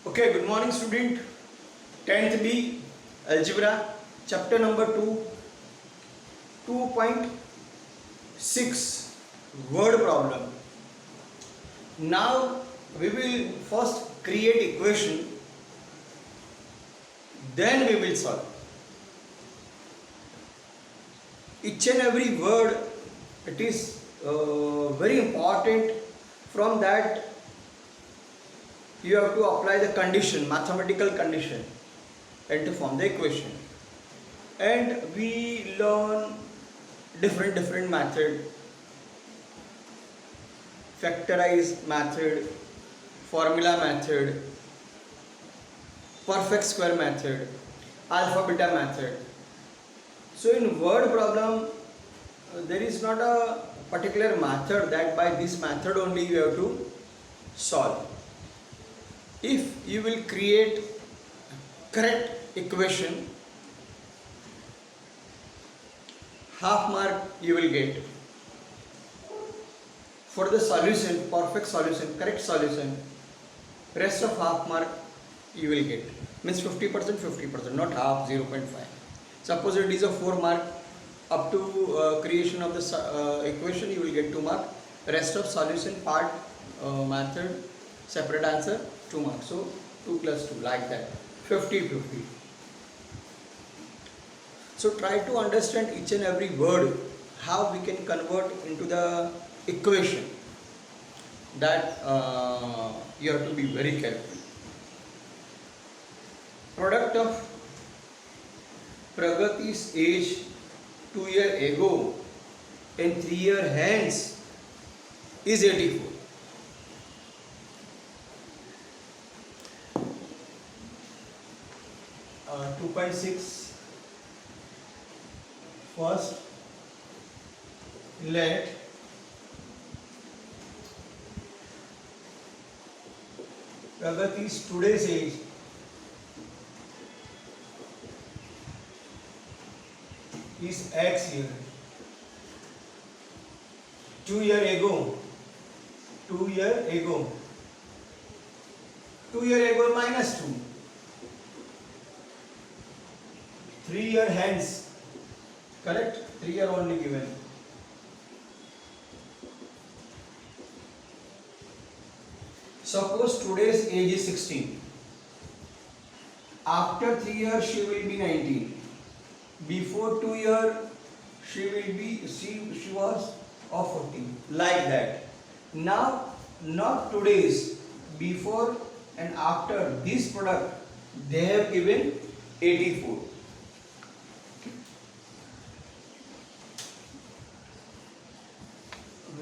Okay, good morning student. 10th B Algebra chapter number 2 2.6 word problem. Now we will first create equation, then we will solve. Each and every word, it is very important. From that you have to apply the condition, mathematical condition, and to form the equation. And we learn different method, factorize method, formula method, perfect square method, alpha beta method. So in word problem there is not a particular method that by this method only you have to solve. If you will create correct equation, half mark you will get. For the solution, perfect solution, correct solution, rest of half mark you will get. Means 50%, 50%, not half, 0.5. Suppose it is a 4 mark, up to creation of the equation you will get 2 mark. Rest of solution part, method, separate answer, 2 marks. So 2 plus 2, like that, 50-50. So try to understand each and every word, how we can convert into the equation. That you have to be very careful. Product of Pragati's age 2 years ago and 3 years hence is 84. Uh, 2.6. First, let Pragati's today's age is X year. 2 years ago. 2 years ago. 2 years ago minus 2. 3 years hence. Correct? 3 years only given. Suppose today's age is 16. After 3 years she will be 19. Before 2 years she was of 14. Like that. Now not today's, before and after this product they have given 84.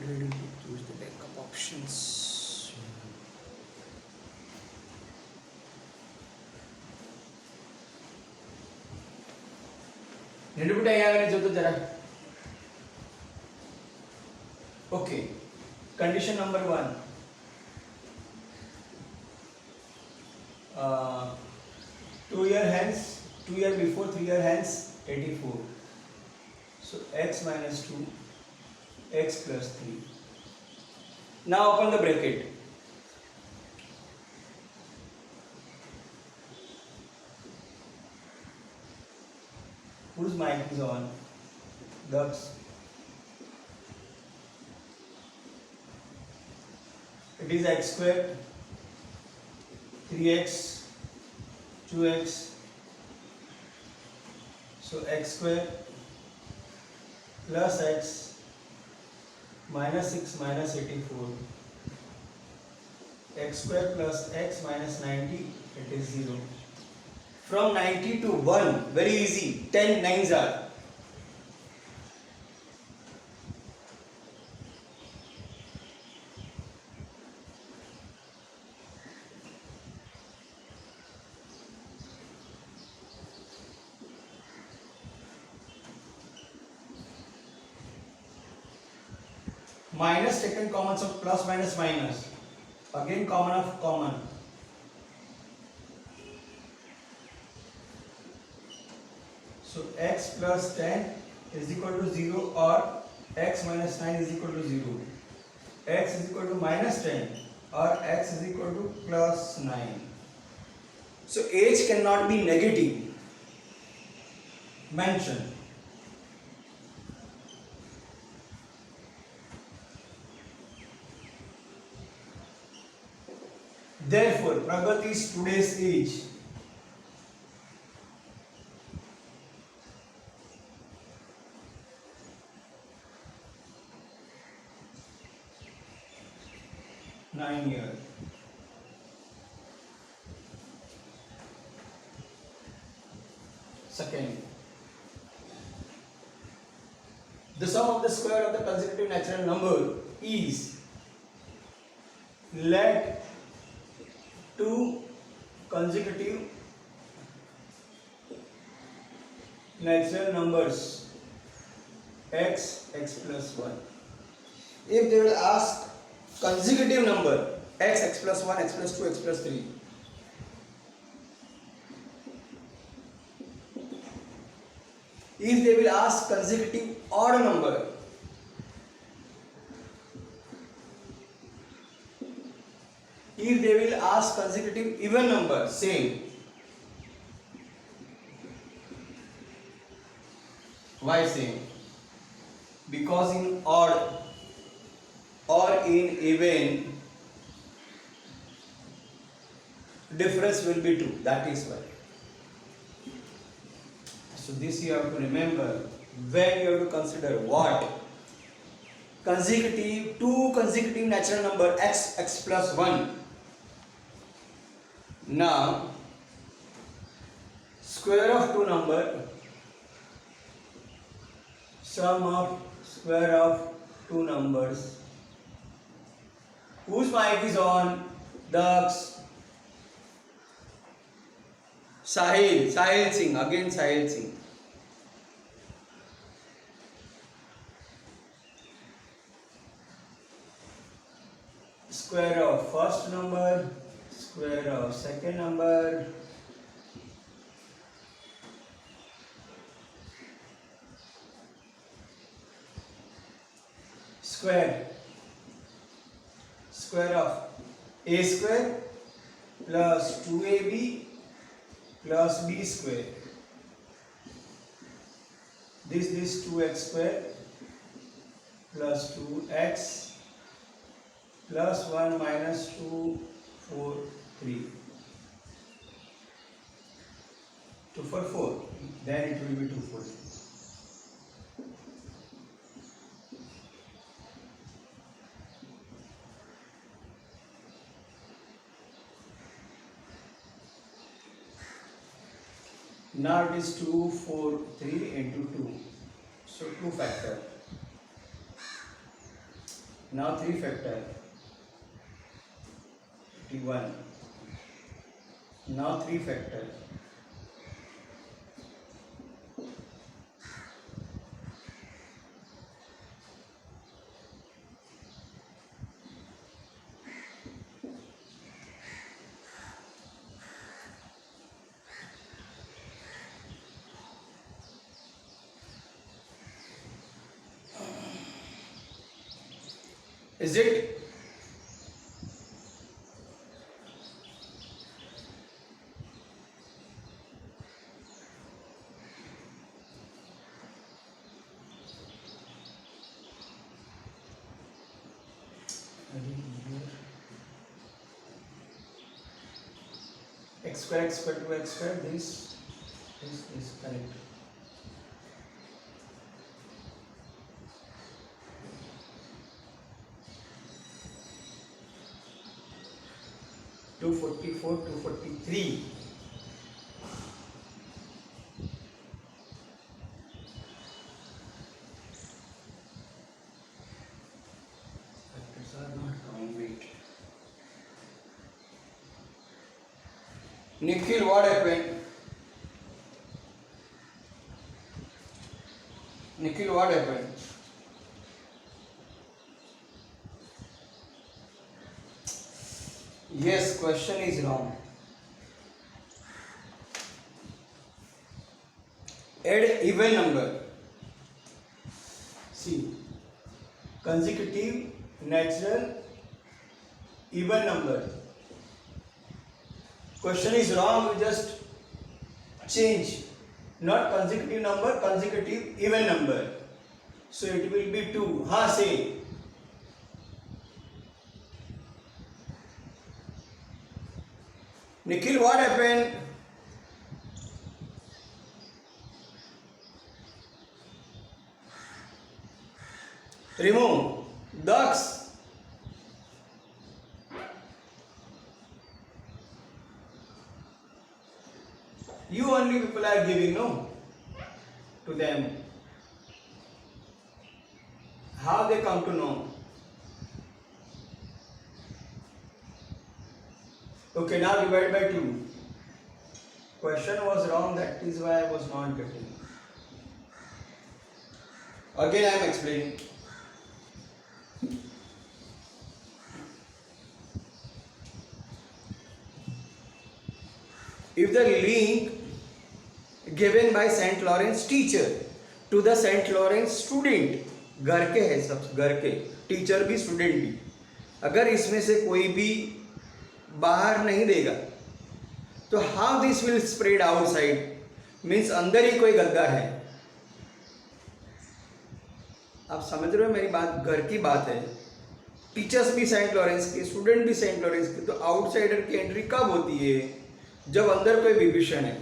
Ready to choose the backup options. Okay, condition number 1. 2 years hence, 2 years before, 3 years hence, 84. So x minus 2, x plus 3. Now open the bracket. Whose mic is on? Ducks. It is x squared, 3x, 2x. So x squared plus x minus 6 minus 84. X squared plus x minus 90, it is 0. From 90 to 1, very easy, 10 nines are. Minus taken common, so plus minus minus. Again common of common. So x plus 10 is equal to 0 or x minus 9 is equal to 0. X is equal to minus 10 or x is equal to plus 9. So age cannot be negative. Mention. Therefore, Pragati is today's age. Nine years. Second, the sum of the square of the consecutive natural number is, let two consecutive natural numbers x plus 1. If they will ask consecutive number x plus 1, x plus 2, x plus 3, if they will ask consecutive odd number, if they will ask consecutive even number, same. Why same? Because in odd or in even, difference will be 2. That is why. So this you have to remember when you have to consider what? Consecutive, two consecutive natural number x plus 1. Now, square of two number, sum of square of two numbers. Whose mic is on? Daksh. Sahil Singh, again Sahil Singh. Square of first number, square of second number, square of a square plus 2ab plus b square. This 2x square plus 2x plus 1 minus 2, 4, 3. 2 for 4, then it will be 2 for 3. Now it is 2, 4, 3 into 2. So 2 factor. Now 3 factor. 51. Now 3 factor. Is it? X square 2x square, this is correct. Two 243. Factors are not complete. Nikhil, what happened? Nikhil, what happened? Yes, question is wrong. Add even number. See, consecutive, natural, even number. Question is wrong, you just change. Not consecutive number, consecutive even number. So it will be 2. हाँ say. Nikhil, what happened? Remove. Ducks. You only people are giving, no? To them. How they come to know? Okay, now divide by 2. Question was wrong, that is why I was not getting. Again I am explaining. If the link given by St. Lawrence teacher to the St. Lawrence student, घर के है सब, घर के teacher भी student भी, अगर इसमें से कोई भी बाहर नहीं देगा तो how this will spread outside, means अंदर ही कोई गद्दार है. आप समझ रहे हो मेरी बात? घर की बात है, टीचर्स भी सेंट लॉरेंस के, स्टूडेंट भी सेंट लॉरेंस के, तो आउटसाइडर की एंट्री कब होती है? जब अंदर कोई विभीषण है.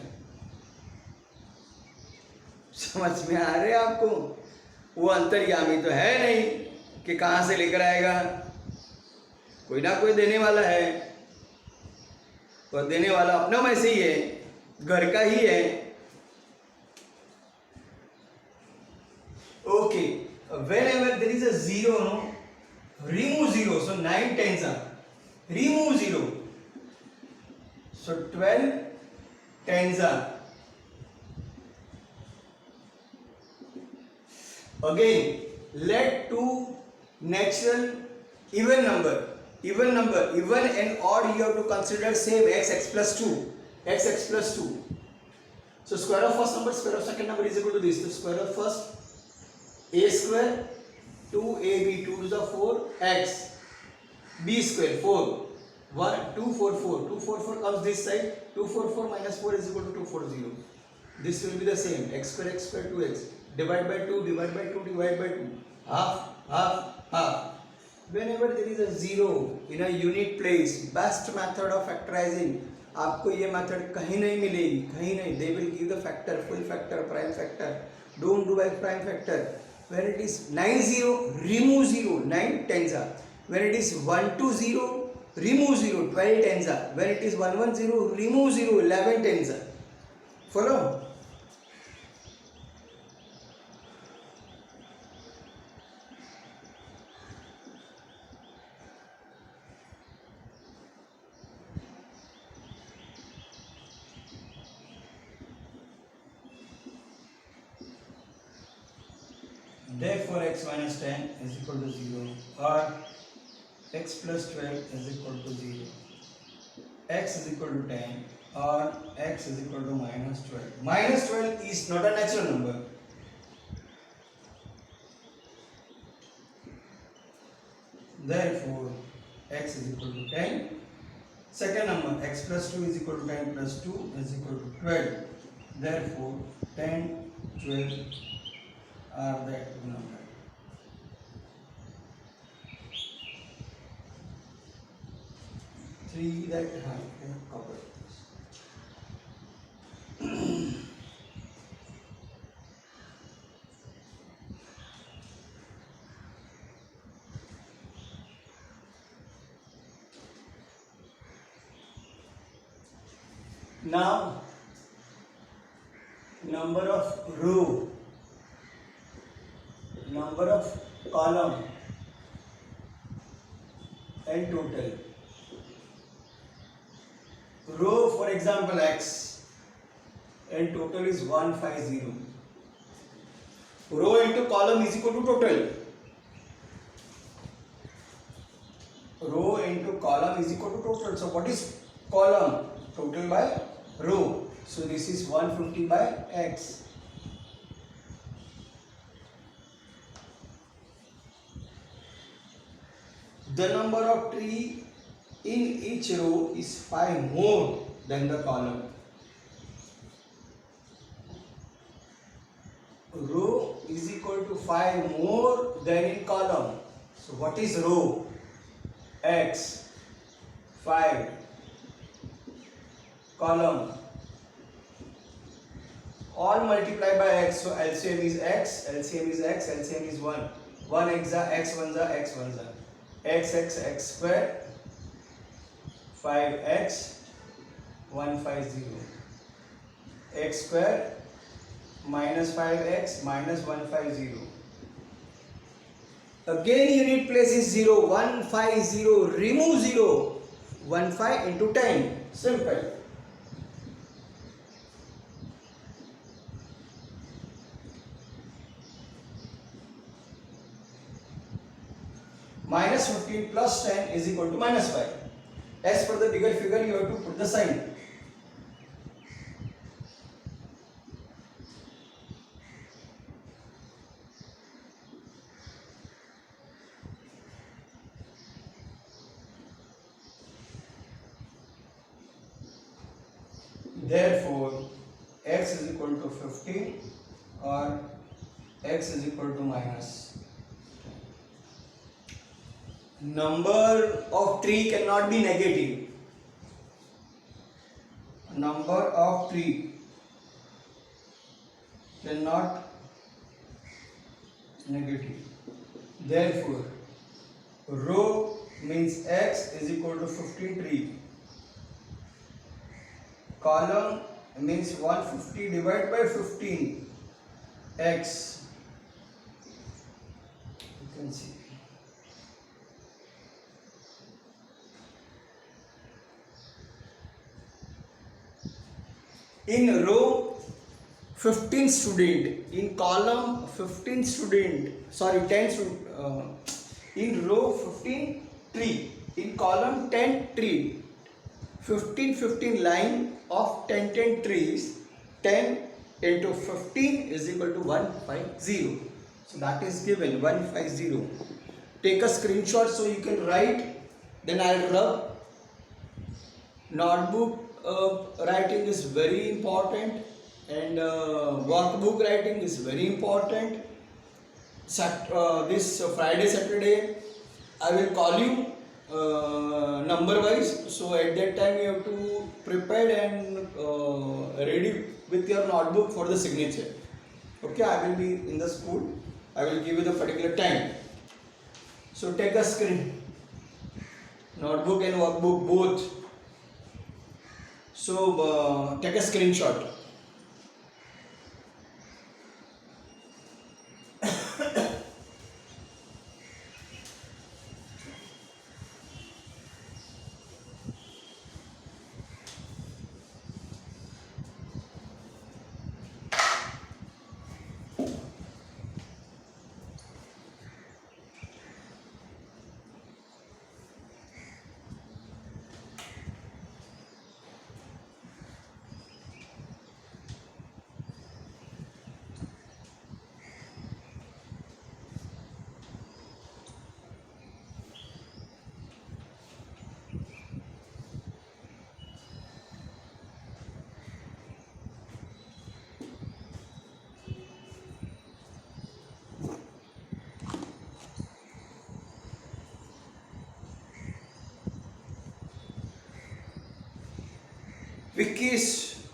समझ में आ रहे आपको? वो अंतर्यामी तो है नहीं कि कहाँ से लेकर आएगा, कोई ना कोई देने वाला है, और देने वाला अपना में से ही है, घर का ही है. Okay, whenever there is a zero, no, remove zero. So 9 tens are, remove zero. So 12 tens are. Again, let two natural even number, even and odd, you have to consider same, x plus 2, x plus 2. So square of first number, square of second number is equal to this. So square of first, a square, 2ab, 2 to the 4, x, b square, 4, 1, 2, 4, 4, 2, 4, 4 comes this side, 2, 4, 4 minus 4 is equal to 2, 4, 0. This will be the same, x square, 2x, divide by 2, divide by 2, divide by 2, half, half, half. Whenever there is a zero in a unit place, best method of factorizing, आपको ये method कहीं नहीं मिलेगी, कहीं नहीं. They will give the factor, full factor, prime factor. Don't do by prime factor. When it is 9 0, remove 0, 9 tens are. When it is 1 2 0, remove 0, 12 tens are. When it is 1 1 0, remove 0, 11 tens are. Follow? Therefore x minus 10 is equal to 0, or x plus 12 is equal to 0, x is equal to 10, or x is equal to minus 12. Minus 12 is not a natural number. Therefore x is equal to 10. Second number, x plus 2 is equal to 10 plus 2 is equal to 12. Therefore 10, 12 are the two numbers. Three that have covered this. Now number of row, number of column and total. Row, for example, x, and total is 150. Row into column is equal to total. Row into column is equal to total. So what is column? Total by row. So this is 150 by x. The number of tree in each row is 5 more. than the column. Row is equal to 5 more than in column. So what is row? X, 5, column, all multiply by x. So LCM is x, LCM is x, LCM is 1. 1 x x 1 x 1 x square, 5x 150, x square minus 5x minus 150. Again unit place is 0, 150, remove 0, 15 into 10, simple. Minus 15 plus 10 is equal to minus 5. As per the bigger figure, you have to put the sign. Therefore, x is equal to 15 or x is equal to minus. Number of 3 cannot be negative. Number of 3 cannot negative. Therefore, row means x is equal to 15 3. Column means 150 divided by 15 x. You can see. In row 15 student, in column 15 student, sorry 10 student, in row 15 tree, in column 10 tree, 15 line of 10 trees, 10 into 15 is equal to 150. So that is given 150. Take a screenshot so you can write, then I'll rub. Notebook writing is very important, and workbook writing is very important. This Friday, Saturday, I will call you number wise. So at that time you have to prepare and ready with your notebook for the signature. Okay, I will be in the school. I will give you the particular time. So take a screen, notebook and workbook both. So take a screenshot. Vicky is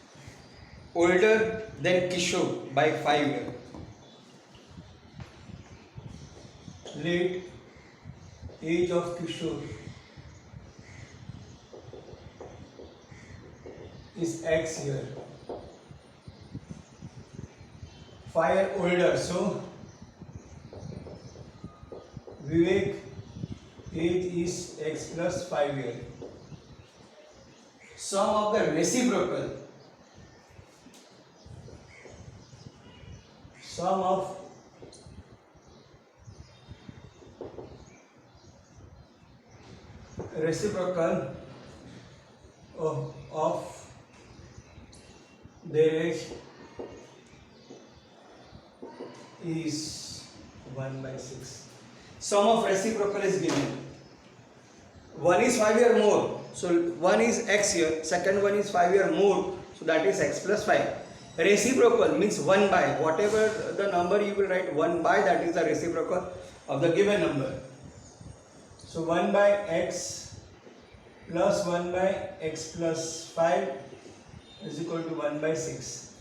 older than Kishore by 5 years. Late age of Kishore is X year. 5 years older, so Vivek age is X plus 5 years. Sum of the reciprocal. Sum of reciprocal of their age is 1/6. Sum of reciprocal is given. One is 5 years more, So one is x here, second one is 5 here more, so that is x plus 5. Reciprocal means 1 by, whatever the number you will write 1 by, that is the reciprocal of the given number. So 1 by x plus 1 by x plus 5 is equal to 1 by 6.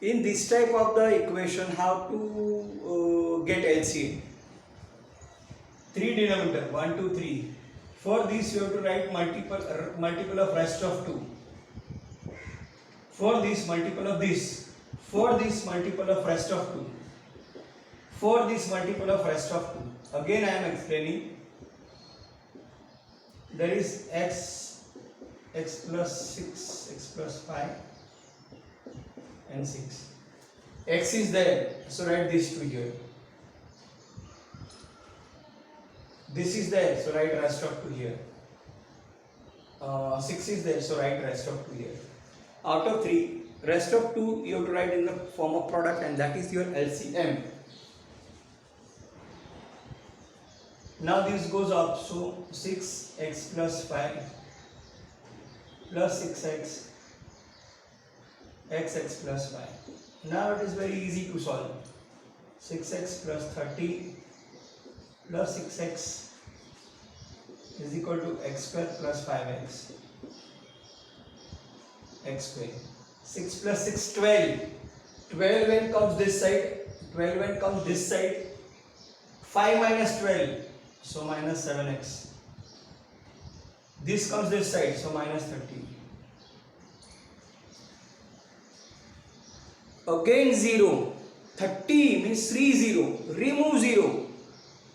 In this type of the equation, how to get LCM? 3 denominator, 1, 2, 3. For this you have to write multiple of rest of 2. For this multiple of this. For this multiple of rest of 2. For this multiple of rest of 2. Again I am explaining. There is x plus 6, x plus 5 and 6. X is there, so write this 2 here. This is there, so write rest of 2 here. 6 is there, so write rest of 2 here. Out of 3, rest of 2 you have to write in the form of product, and that is your LCM. Now this goes up, so 6x plus 5 plus 6x, xx plus 5. Now it is very easy to solve. 6x plus 30 plus 6x is equal to x square plus 5x, x square. 6 plus 6, 12. 12 when comes this side, 12 when comes this side, 5 minus 12, so minus 7x. This comes this side, so minus 30. Again 0. 30 means 3 0. Remove 0.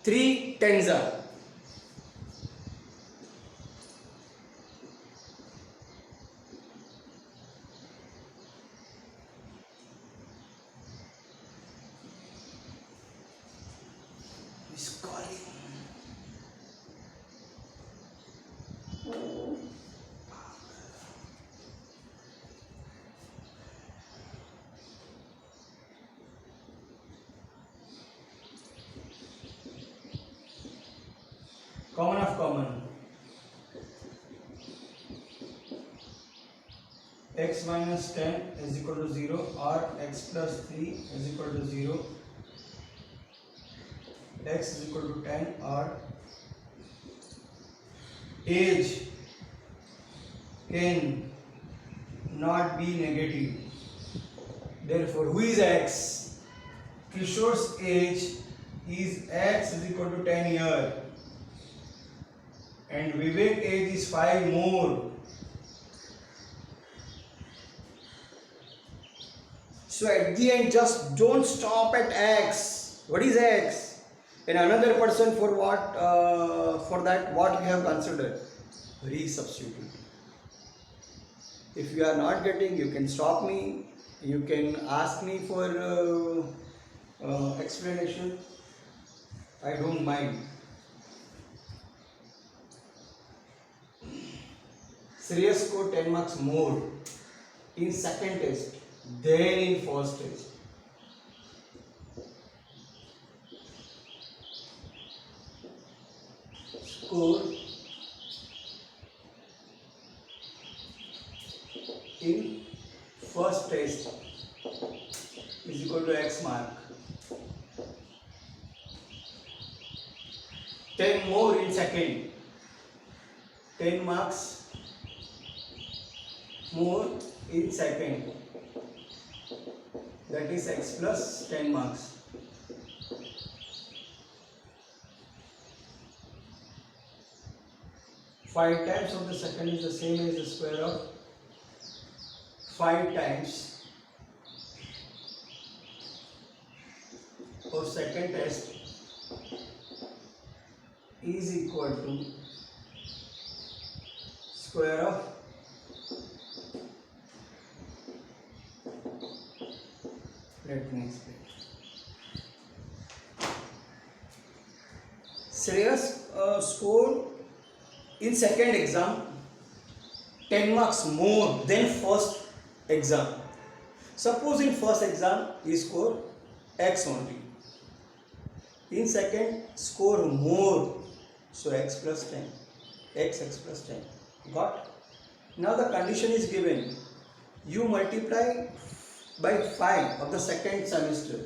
3 tens are. Common of common. X minus 10 is equal to 0 or x plus 3 is equal to 0. X is equal to 10 or age can not be negative. Therefore, who is x? Kishore's age is x is equal to 10 years. And Vivek age is 5 more. So at the end, just don't stop at x. What is x? And another person for what? For that, what you have considered? Resubstitute. If you are not getting, you can stop me. You can ask me for explanation. I don't mind. Shreyas scored 10 marks more in second test than in first test. Score in first test is equal to x mark. 10 more in second. 10 marks more in second, that is x plus 10 marks. Five times of the second is the same as the square of 5 times of second test is equal to square of let me explain. Shreyas scored in second exam 10 marks more than first exam. Suppose in first exam he scored x only. In second score more, so x plus 10, x plus 10. Got? Now the condition is given. You multiply by 5 of the second semester,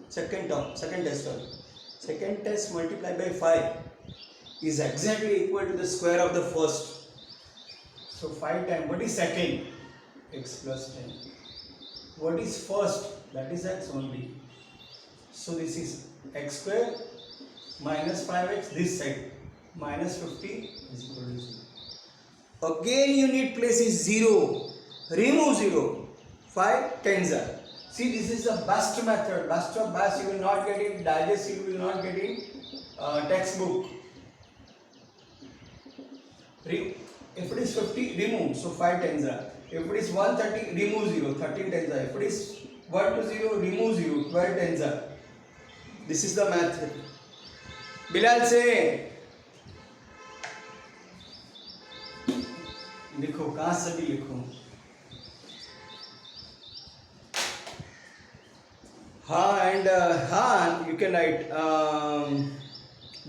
second term, second test term. Second test multiplied by 5 is exactly equal to the square of the first. So 5 times, what is second? X plus 10. What is first? That is x only. So this is x square minus 5x this side minus 50 is equal to 0. Again unit place is 0. Remove 0. 5 tens are. See, this is the best method. Best of best, you will not get in digest, you will not get in textbook. If it is 50, remove. So 5 tens are. If it is 130, remove 0. 13 tens are. If it is 1 to 0, remove 0. 12 tens are. This is the method. Bilal say. लिखो कहाँ से भी लिखो. And you can write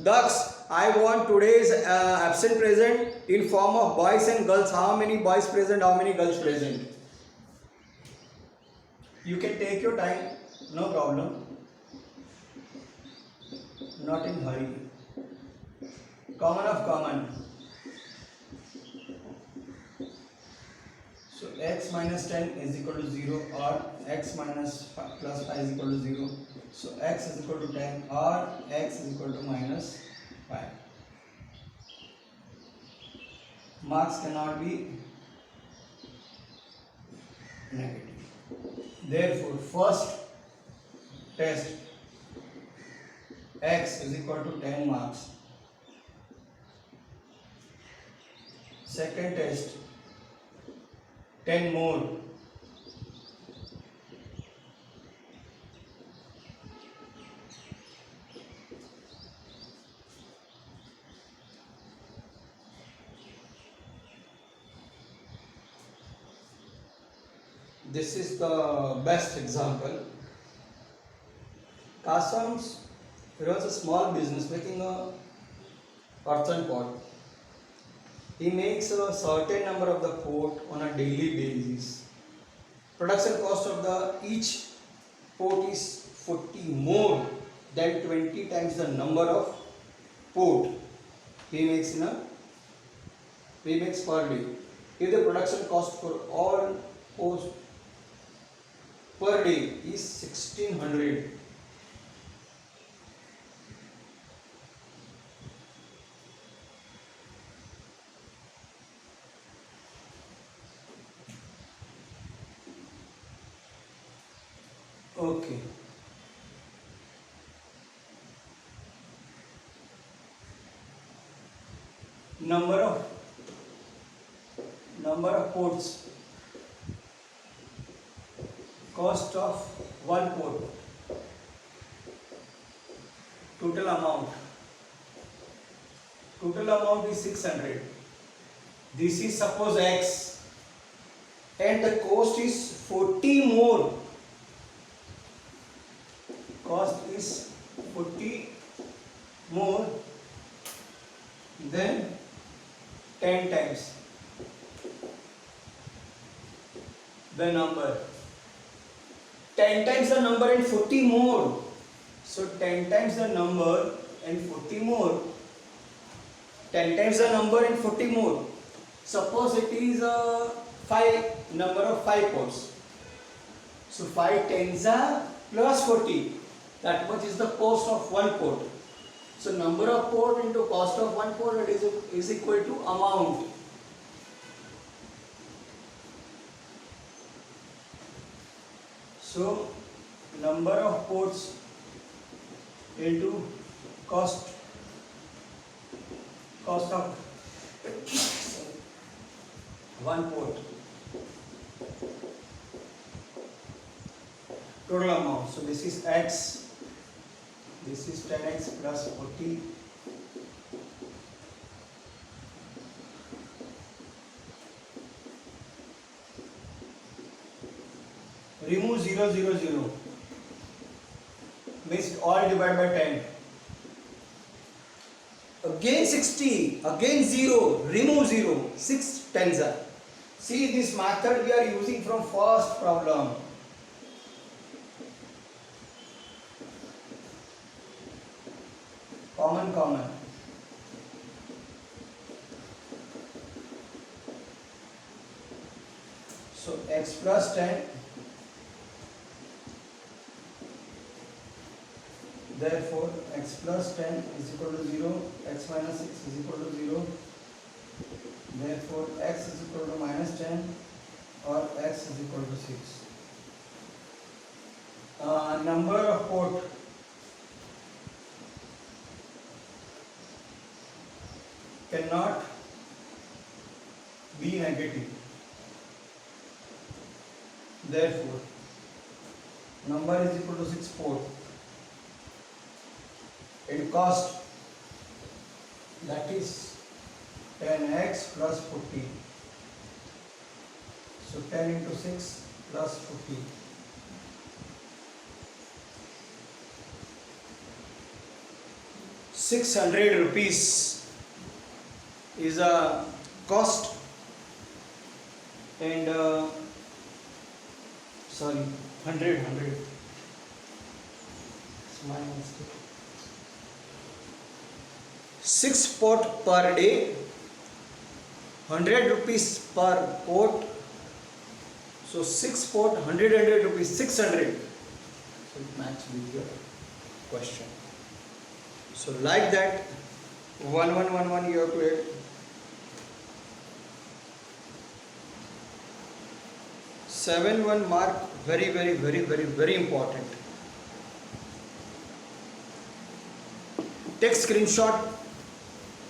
Dux, I want today's absent present in form of boys and girls. How many boys present, how many girls present? You can take your time, no problem. Not in hurry. Common of common. So x minus 10 is equal to 0 or x minus plus 5 is equal to 0. So x is equal to 10 or x is equal to minus 5. Marks cannot be negative. Therefore, first test x is equal to 10 marks. Second test 10 more. This is the best example. Kasams runs a small business making a earthen pot. He makes a certain number of the pot on a daily basis. Production cost of the each pot is 40 more than 20 times the number of pot he makes per day. If the production cost for all pots per day is 1600, okay. Number of pots, cost of one pot, total amount is 600. This is suppose x and the cost is 40 more. Cost is 40 more than 10 times the number. 10 times the number and 40 more. So 10 times the number and 40 more. 10 times the number and 40 more. Suppose it is a number of 5 pots. So 5 tens are plus 40. That much is the cost of one pot. So number of pot into cost of one pot is equal to amount. So number of pots into cost of one pot. Total amount. So this is x. This is 10x plus 40. Remove 0, 0, 0. Means all divided by 10. again 60, again 0, remove 0, 6 tens are. See, this method we are using from first problem. Common. So x plus 10, therefore x plus 10 is equal to 0, x minus 6 is equal to 0, therefore x is equal to minus 10 or x is equal to 6. Number of port cannot be negative. Therefore, number is equal to 6 port. And cost, that is 10x plus 40. So 10 into 6 plus 40. ₹600 is a cost, and 100. It's my mistake. 6 pot per day, ₹100 per pot. So 6 pot, 100 rupees, 600. So it matches with your question. So like that, 1 1 1 1 you have to add. 7 1 mark, very important. Take screenshot.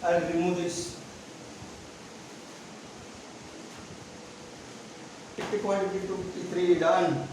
I'll remove this. Tick 1, tick 2, tick 3, done.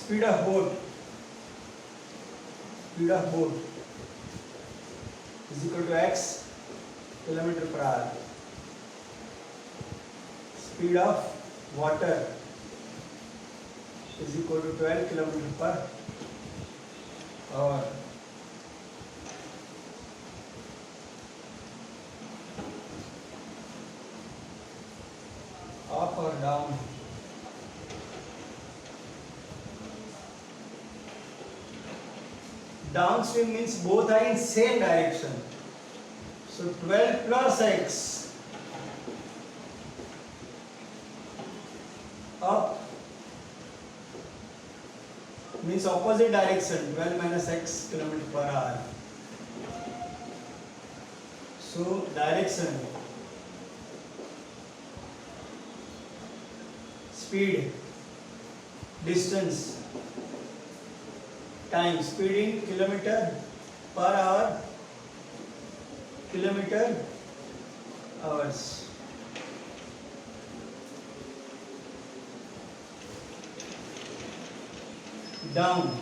Speed of boat is equal to x kilometer per hour. Speed of water is equal to 12 kilometer per hour. Up or down? Downstream means both are in same direction. So 12 plus x. Up means opposite direction, 12 minus x kilometer per hour. So direction, speed, distance, time. Speed in kilometer per hour, kilometer hours. Down,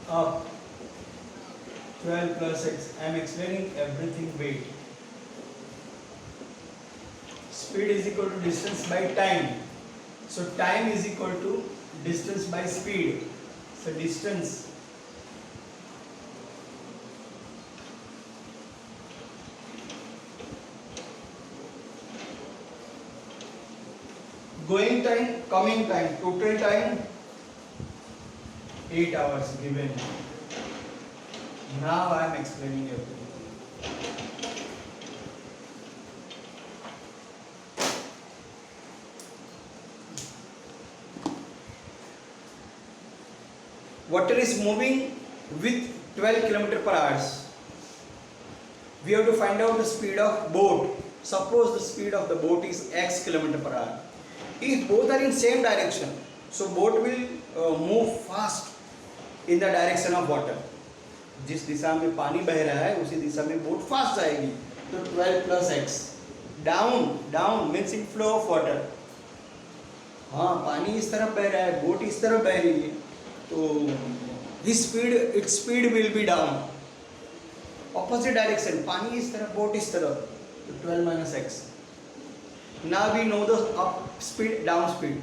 up, 12 plus x. I am explaining everything. Wait. Speed is equal to distance by time. So time is equal to distance by speed. So distance going time, coming time, total time 8 hours given. Now I am explaining everything. water is moving with 12 km per hour. We have to find out the speed of boat. Suppose the speed of the boat is x km per hour. If both are in same direction, so boat will move fast in the direction of water. जिस दिशा में पानी बह रहा है उसी दिशा में boat fast जाएगी. तो 12 plus x. Down means in flow of water. हाँ, पानी इस तरफ बह रहा है, बोट इस तरफ बह रही है, तो its speed will be down. Opposite direction, पानी इस तरफ, बोट इस तरफ, तो 12 minus x. Now we know the up speed, down speed.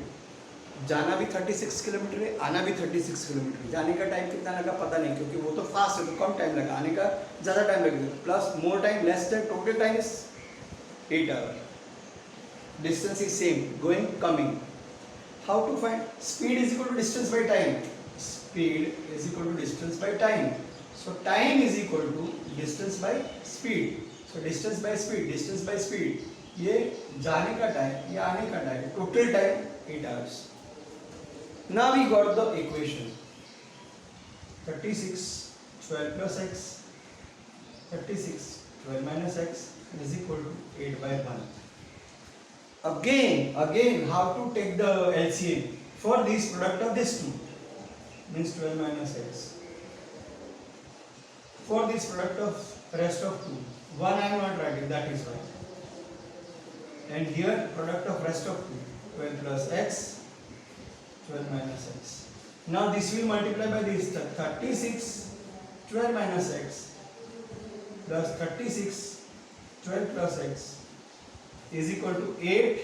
जाना भी 36 किलोमीटर है, आना भी 36 किलोमीटर. जाने का टाइम कितना लगा पता नहीं, क्योंकि वो तो फास्ट है तो कम टाइम लगा, आने का ज़्यादा टाइम लगेगा. Plus more time less time, total time is 8 hours. Distance is same, going, coming. How to find? Speed is equal to distance by time. Speed is equal to distance by time. So time is equal to distance by speed. So distance by speed. ये जाने का time, ये आने का time, total time 8 hours. Now we got the equation. 36 12 plus x, 36 12 minus x is equal to 8 by 1. Again, how to take the LCM for this product of this two, means 12 minus x. For this product of rest of 2, 1 I am not writing, that is why. And here product of rest of 2, 12 plus x, 12 minus x. Now this will multiply by this, 36 12 minus x plus 36 12 plus x is equal to 8.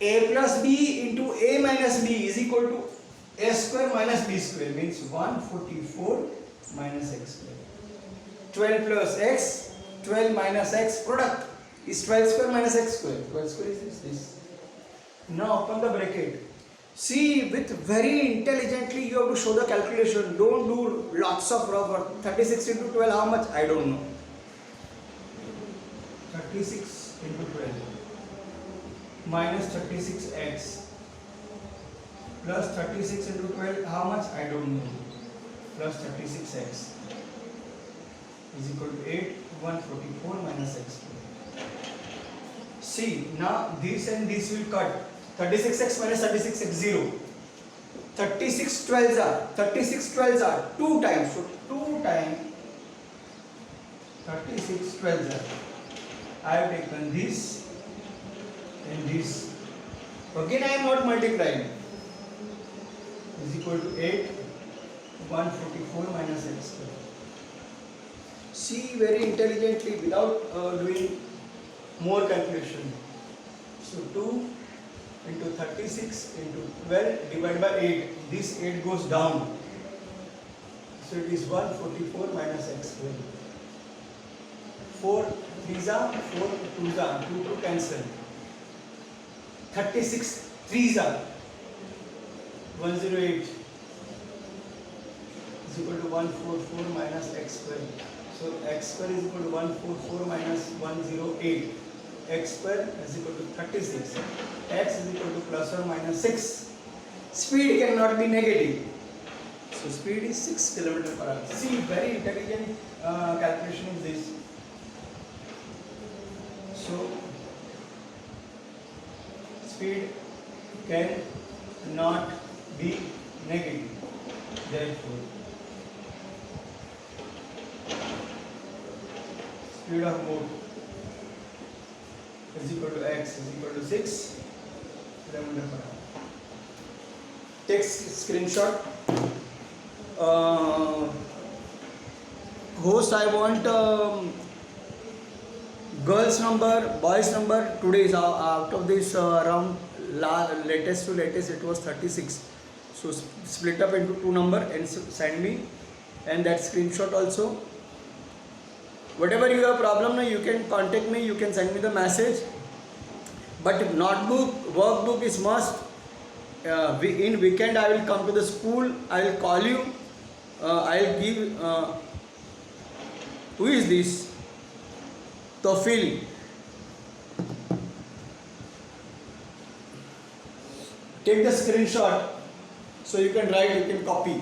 A plus b into a minus b is equal to a square minus b square, means 144 minus x square. 12 plus x, 12 minus x, product is 12 square minus x square. 12 square is this. Now open the bracket. See, with very intelligently you have to show the calculation. Don't do lots of rough work. 36 into 12 how much? I don't know. 36 into 12 minus 36x plus 36 into 12 how much? I don't know. Plus 36x is equal to 8. 144 minus x. See, now this and this will cut. 36x minus 36x 0. 36 12s are 2 times. So 2 times 36 12s are. I have taken this and this. Again I am not multiplying. Is equal to 8. 144 minus x square. See very intelligently without doing more calculation. So 2 into 36 into 12 divided by 8. This 8 goes down. So it is 144 minus x square. 4 3s are 4 2s are 2 to cancel. 36 3s are 108 is equal to 144 minus x square. So x square is equal to 144 minus 108. X square is equal to 36. X is equal to plus or minus 6. Speed cannot be negative. So speed is 6 km per hour. See, very intelligent calculation is this. So speed cannot be negative. Therefore, speed of boat is equal to x is equal to 6 km per hour. Take screenshot. Host, I want girls number, boys number. Today is out of this around latest to latest it was 36. So split up into 2 number and send me, and that screenshot also. Whatever you have problem, you can contact me, you can send me the message. But notebook, workbook is must. In weekend I will come to the school, I will call you, I will give, who is this? Tofil. Take the screenshot. So you can write, you can copy.